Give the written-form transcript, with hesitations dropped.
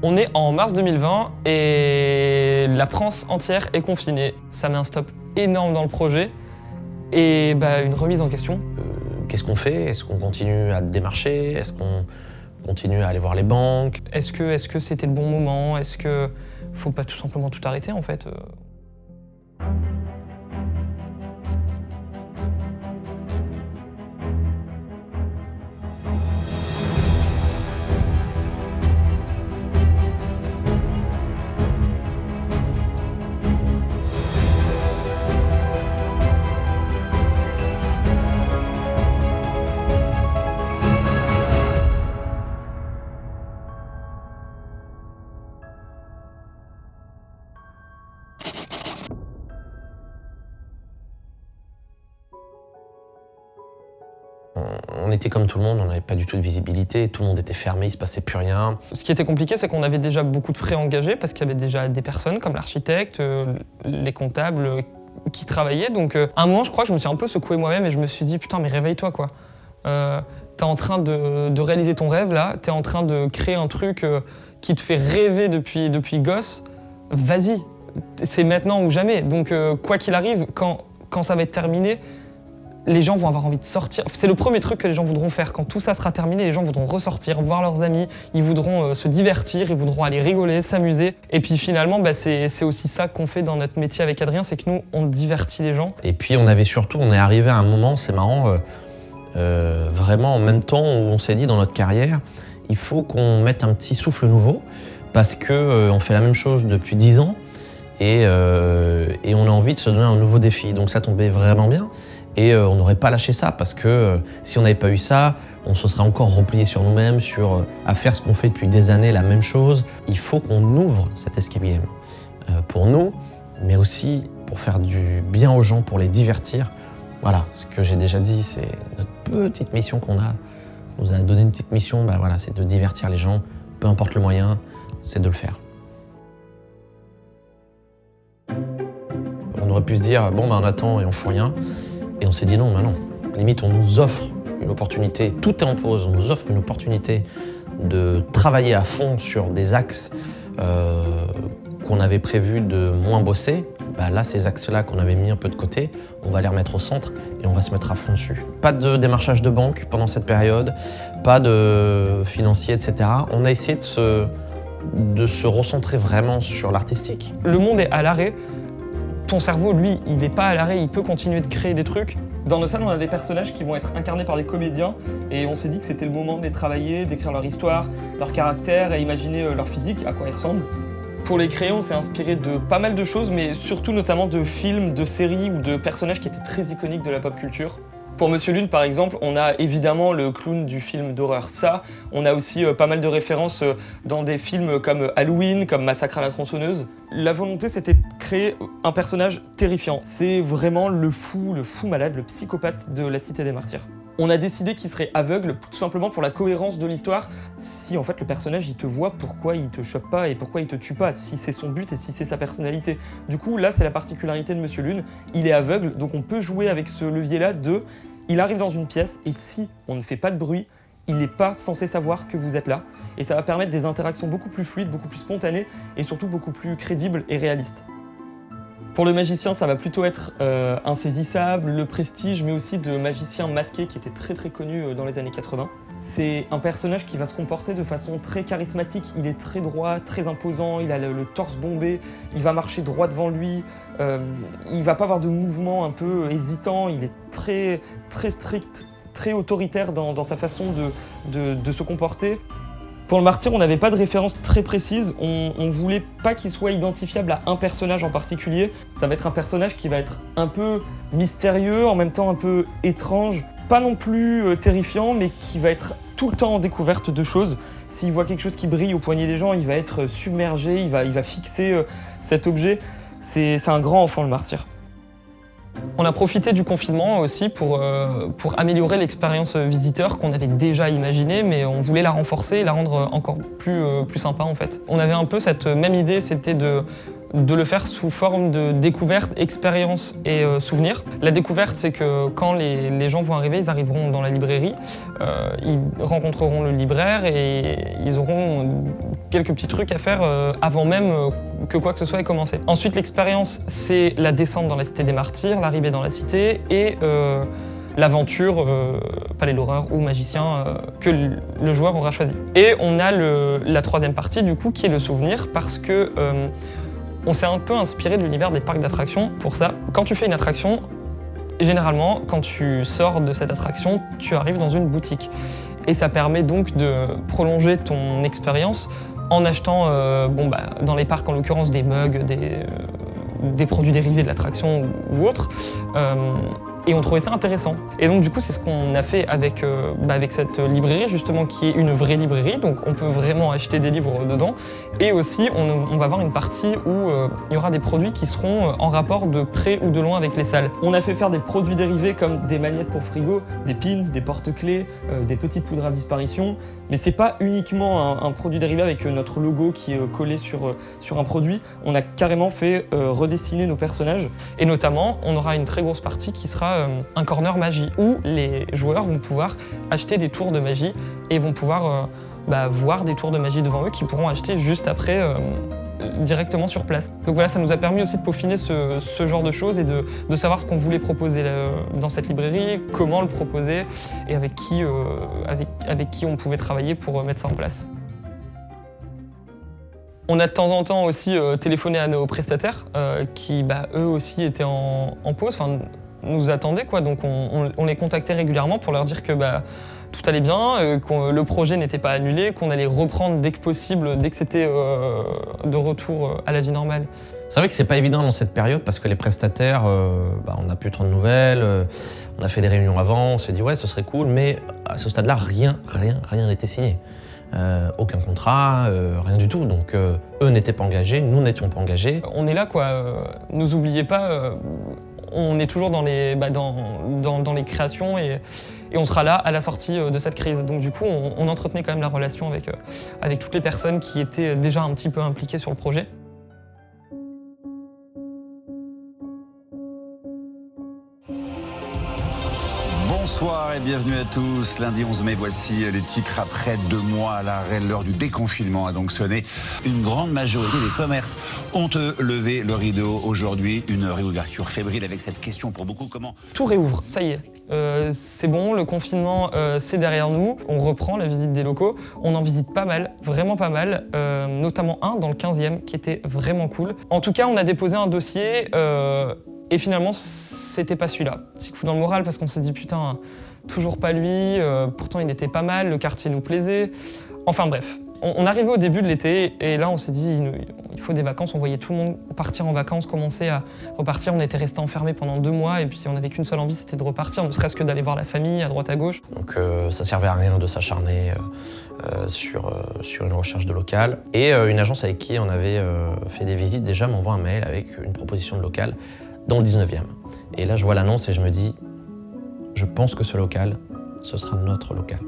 On est en mars 2020 et la France entière est confinée. Ça met un stop énorme dans le projet et une remise en question. Qu'est-ce qu'on fait? Est-ce qu'on continue à démarcher? Est-ce qu'on continue à aller voir les banques? Est-ce que c'était le bon moment? Est-ce que faut pas tout simplement tout arrêter en fait? On était comme tout le monde, on n'avait pas du tout de visibilité, tout le monde était fermé, il se passait plus rien. Ce qui était compliqué, c'est qu'on avait déjà beaucoup de frais engagés parce qu'il y avait déjà des personnes comme l'architecte, les comptables qui travaillaient. Donc à un moment, je crois que je me suis un peu secoué moi-même et je me suis dit putain mais réveille-toi quoi. T'es en train de réaliser ton rêve là, t'es en train de créer un truc qui te fait rêver depuis gosse. Vas-y, c'est maintenant ou jamais. Donc quoi qu'il arrive, quand ça va être terminé, les gens vont avoir envie de sortir. C'est le premier truc que les gens voudront faire. Quand tout ça sera terminé, les gens voudront ressortir, voir leurs amis, ils voudront se divertir, ils voudront aller rigoler, s'amuser. Et puis finalement, c'est aussi ça qu'on fait dans notre métier avec Adrien, c'est que nous, on divertit les gens. Et puis on est arrivé à un moment, c'est marrant, vraiment en même temps où on s'est dit dans notre carrière, il faut qu'on mette un petit souffle nouveau parce qu'on fait la même chose depuis 10 ans et on a envie de se donner un nouveau défi. Donc ça tombait vraiment bien. Et on n'aurait pas lâché ça parce que si on n'avait pas eu ça, on se serait encore replié sur nous-mêmes, à faire ce qu'on fait depuis des années, la même chose. Il faut qu'on ouvre cet escape game pour nous, mais aussi pour faire du bien aux gens, pour les divertir. Voilà, ce que j'ai déjà dit, c'est notre petite mission qu'on a. On nous a donné une petite mission, c'est de divertir les gens, peu importe le moyen, c'est de le faire. On aurait pu se dire, on attend et on fout rien. Et on s'est dit non, limite on nous offre une opportunité, tout est en pause, on nous offre une opportunité de travailler à fond sur des axes qu'on avait prévu de moins bosser. Là, ces axes-là qu'on avait mis un peu de côté, on va les remettre au centre et on va se mettre à fond dessus. Pas de démarchage de banque pendant cette période, pas de financier, etc. On a essayé de se recentrer vraiment sur l'artistique. Le monde est à l'arrêt. Ton cerveau, lui, il n'est pas à l'arrêt, il peut continuer de créer des trucs. Dans nos salles, on a des personnages qui vont être incarnés par des comédiens et on s'est dit que c'était le moment de les travailler, d'écrire leur histoire, leur caractère et imaginer leur physique, à quoi ils ressemblent. Pour les créer, on s'est inspiré de pas mal de choses, mais surtout notamment de films, de séries ou de personnages qui étaient très iconiques de la pop culture. Pour Monsieur Lune, par exemple, on a évidemment le clown du film d'horreur Ça. On a aussi pas mal de références dans des films comme Halloween, comme Massacre à la tronçonneuse. La volonté, c'était de créer un personnage terrifiant. C'est vraiment le fou malade, le psychopathe de la Cité des Martyrs. On a décidé qu'il serait aveugle, tout simplement pour la cohérence de l'histoire. Si en fait le personnage il te voit, pourquoi il te chope pas et pourquoi il te tue pas, si c'est son but et si c'est sa personnalité. Du coup là c'est la particularité de Monsieur Lune, il est aveugle, donc on peut jouer avec ce levier-là il arrive dans une pièce et si on ne fait pas de bruit, il n'est pas censé savoir que vous êtes là. Et ça va permettre des interactions beaucoup plus fluides, beaucoup plus spontanées et surtout beaucoup plus crédibles et réalistes. Pour le magicien, ça va plutôt être insaisissable, le prestige, mais aussi de magicien masqué qui était très très connu dans les années 80. C'est un personnage qui va se comporter de façon très charismatique, il est très droit, très imposant, il a le torse bombé, il va marcher droit devant lui, il va pas avoir de mouvement un peu hésitant, il est très, très strict, très autoritaire dans sa façon de se comporter. Pour le martyr, on n'avait pas de référence très précise, on voulait pas qu'il soit identifiable à un personnage en particulier. Ça va être un personnage qui va être un peu mystérieux, en même temps un peu étrange, pas non plus terrifiant, mais qui va être tout le temps en découverte de choses. S'il voit quelque chose qui brille au poignet des gens, il va être submergé, il va fixer cet objet. C'est un grand enfant, le martyr. On a profité du confinement aussi pour améliorer l'expérience visiteur qu'on avait déjà imaginée, mais on voulait la renforcer et la rendre encore plus sympa en fait. On avait un peu cette même idée, c'était de de le faire sous forme de découverte, expérience et souvenir. La découverte, c'est que quand les gens vont arriver, ils arriveront dans la librairie, ils rencontreront le libraire et ils auront quelques petits trucs à faire avant même que quoi que ce soit ait commencé. Ensuite, l'expérience, c'est la descente dans la Cité des Martyrs, l'arrivée dans la cité et l'aventure, Palais de l'Horreur ou Magicien, que le joueur aura choisi. Et on a la troisième partie, du coup, qui est le souvenir, parce que on s'est un peu inspiré de l'univers des parcs d'attractions pour ça. Quand tu fais une attraction, généralement, quand tu sors de cette attraction, tu arrives dans une boutique. Et ça permet donc de prolonger ton expérience en achetant, dans les parcs en l'occurrence, des mugs, des produits dérivés de l'attraction ou autres. Et on trouvait ça intéressant. Et donc du coup, c'est ce qu'on a fait avec cette librairie, justement, qui est une vraie librairie. Donc on peut vraiment acheter des livres dedans. Et aussi, on va avoir une partie où il y aura des produits qui seront en rapport de près ou de loin avec les salles. On a fait faire des produits dérivés comme des magnettes pour frigo, des pins, des porte-clés, des petites poudres à disparition. Mais c'est pas uniquement un produit dérivé avec notre logo qui est collé sur un produit. On a carrément fait redessiner nos personnages. Et notamment, on aura une très grosse partie qui sera un corner magie où les joueurs vont pouvoir acheter des tours de magie et vont pouvoir voir des tours de magie devant eux qu'ils pourront acheter juste après directement sur place. Donc voilà, ça nous a permis aussi de peaufiner ce genre de choses et de savoir ce qu'on voulait proposer dans cette librairie, comment le proposer et avec qui on pouvait travailler pour mettre ça en place. On a de temps en temps aussi téléphoné à nos prestataires qui eux aussi étaient en pause, nous attendaient quoi. Donc on les contactait régulièrement pour leur dire que tout allait bien, que le projet n'était pas annulé, qu'on allait reprendre dès que possible, dès que c'était de retour à la vie normale. C'est vrai que c'est pas évident dans cette période parce que les prestataires, on n'a plus trop de nouvelles, on a fait des réunions avant, on s'est dit ouais ce serait cool, mais à ce stade-là rien n'était signé. Aucun contrat, rien du tout. Donc eux n'étaient pas engagés, nous n'étions pas engagés. On est là quoi, nous oubliez pas, on est toujours dans les créations et on sera là à la sortie de cette crise. Donc du coup, on entretenait quand même la relation avec toutes les personnes qui étaient déjà un petit peu impliquées sur le projet. Bonsoir et bienvenue à tous. Lundi 11 mai, voici les titres. Après 2 mois à l'arrêt, l'heure du déconfinement a donc sonné. Une grande majorité des commerces ont levé le rideau aujourd'hui. Une réouverture fébrile avec cette question pour beaucoup. Comment ? Tout réouvre, ça y est. C'est bon, le confinement c'est derrière nous. On reprend la visite des locaux. On en visite pas mal, vraiment pas mal. Notamment un dans le 15e qui était vraiment cool. En tout cas, on a déposé un dossier et finalement, c'était pas celui-là. C'est coup dans le moral parce qu'on s'est dit putain, toujours pas lui, pourtant il était pas mal, le quartier nous plaisait. Enfin bref, on arrivait au début de l'été et là on s'est dit il faut des vacances, on voyait tout le monde partir en vacances, commencer à repartir. On était restés enfermés pendant 2 mois et puis on n'avait qu'une seule envie, c'était de repartir, ne serait-ce que d'aller voir la famille à droite à gauche. Donc ça servait à rien de s'acharner sur une recherche de local. Et une agence avec qui on avait fait des visites déjà m'envoie un mail avec une proposition de local dans le 19e. Et là, je vois l'annonce et je me dis, je pense que ce local, ce sera notre local.